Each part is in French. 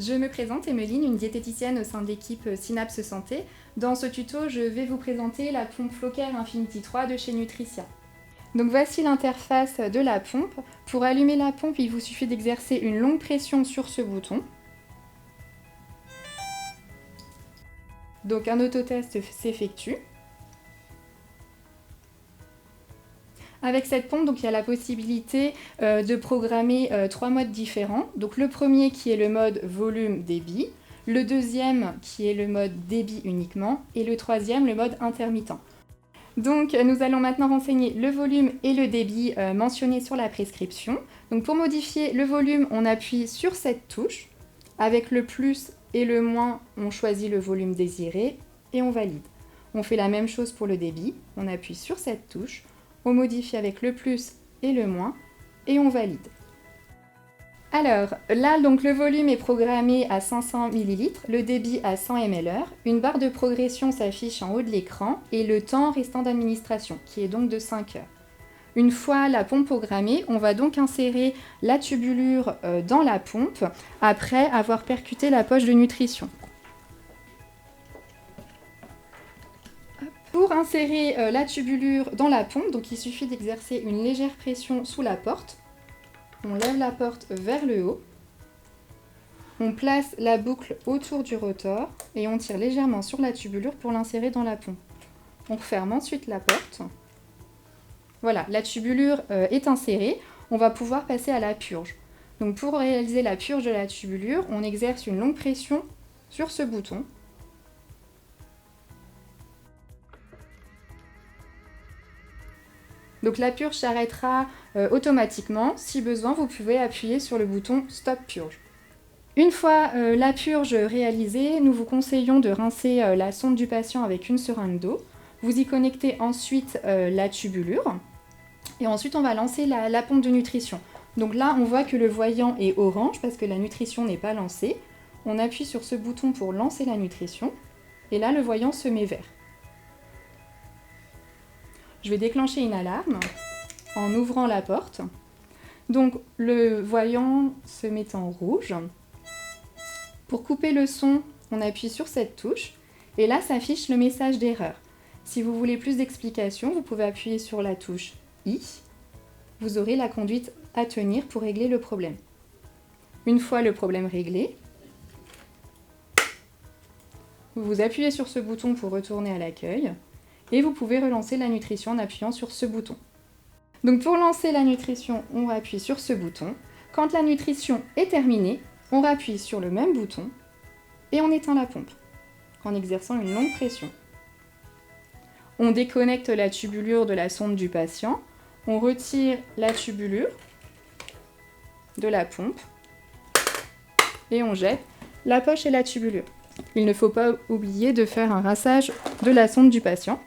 Je me présente Emeline, une diététicienne au sein de l'équipe Synapse Santé. Dans ce tuto, je vais vous présenter la pompe Flow-Care Infinity 3 de chez Nutricia. Donc voici l'interface de la pompe. Pour allumer la pompe, il vous suffit d'exercer une longue pression sur ce bouton. Donc un autotest s'effectue. Avec cette pompe, donc, il y a la possibilité de programmer 3 modes différents. Donc le premier qui est le mode volume-débit, le deuxième qui est le mode débit uniquement, et le troisième le mode intermittent. Donc nous allons maintenant renseigner le volume et le débit mentionnés sur la prescription. Donc pour modifier le volume, on appuie sur cette touche. Avec le plus et le moins, on choisit le volume désiré et on valide. On fait la même chose pour le débit, on appuie sur cette touche. On modifie avec le plus et le moins et on valide. Alors là, donc, le volume est programmé à 500 ml, le débit à 100 ml/h. Une barre de progression s'affiche en haut de l'écran et le temps restant d'administration, qui est donc de 5 heures. Une fois la pompe programmée, on va donc insérer la tubulure dans la pompe après avoir percuté la poche de nutrition. Pour insérer la tubulure dans la pompe, donc il suffit d'exercer une légère pression sous la porte. On lève la porte vers le haut. On place la boucle autour du rotor et on tire légèrement sur la tubulure pour l'insérer dans la pompe. On referme ensuite la porte. Voilà, la tubulure est insérée. On va pouvoir passer à la purge. Donc pour réaliser la purge de la tubulure, on exerce une longue pression sur ce bouton. Donc la purge s'arrêtera automatiquement. Si besoin, vous pouvez appuyer sur le bouton Stop Purge. Une fois la purge réalisée, nous vous conseillons de rincer la sonde du patient avec une seringue d'eau. Vous y connectez ensuite la tubulure. Et ensuite, on va lancer la pompe de nutrition. Donc là, on voit que le voyant est orange parce que la nutrition n'est pas lancée. On appuie sur ce bouton pour lancer la nutrition. Et là, le voyant se met vert. Je vais déclencher une alarme en ouvrant la porte. Donc le voyant se met en rouge. Pour couper le son, on appuie sur cette touche et là s'affiche le message d'erreur. Si vous voulez plus d'explications, vous pouvez appuyer sur la touche I. Vous aurez la conduite à tenir pour régler le problème. Une fois le problème réglé, vous appuyez sur ce bouton pour retourner à l'accueil. Et vous pouvez relancer la nutrition en appuyant sur ce bouton. Donc pour lancer la nutrition, on appuie sur ce bouton. Quand la nutrition est terminée, on rappuie sur le même bouton et on éteint la pompe en exerçant une longue pression. On déconnecte la tubulure de la sonde du patient. On retire la tubulure de la pompe et on jette la poche et la tubulure. Il ne faut pas oublier de faire un rinçage de la sonde du patient.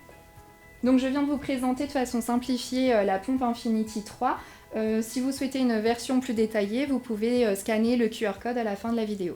Donc je viens de vous présenter de façon simplifiée la pompe Infinity 3. Si vous souhaitez une version plus détaillée, vous pouvez scanner le QR code à la fin de la vidéo.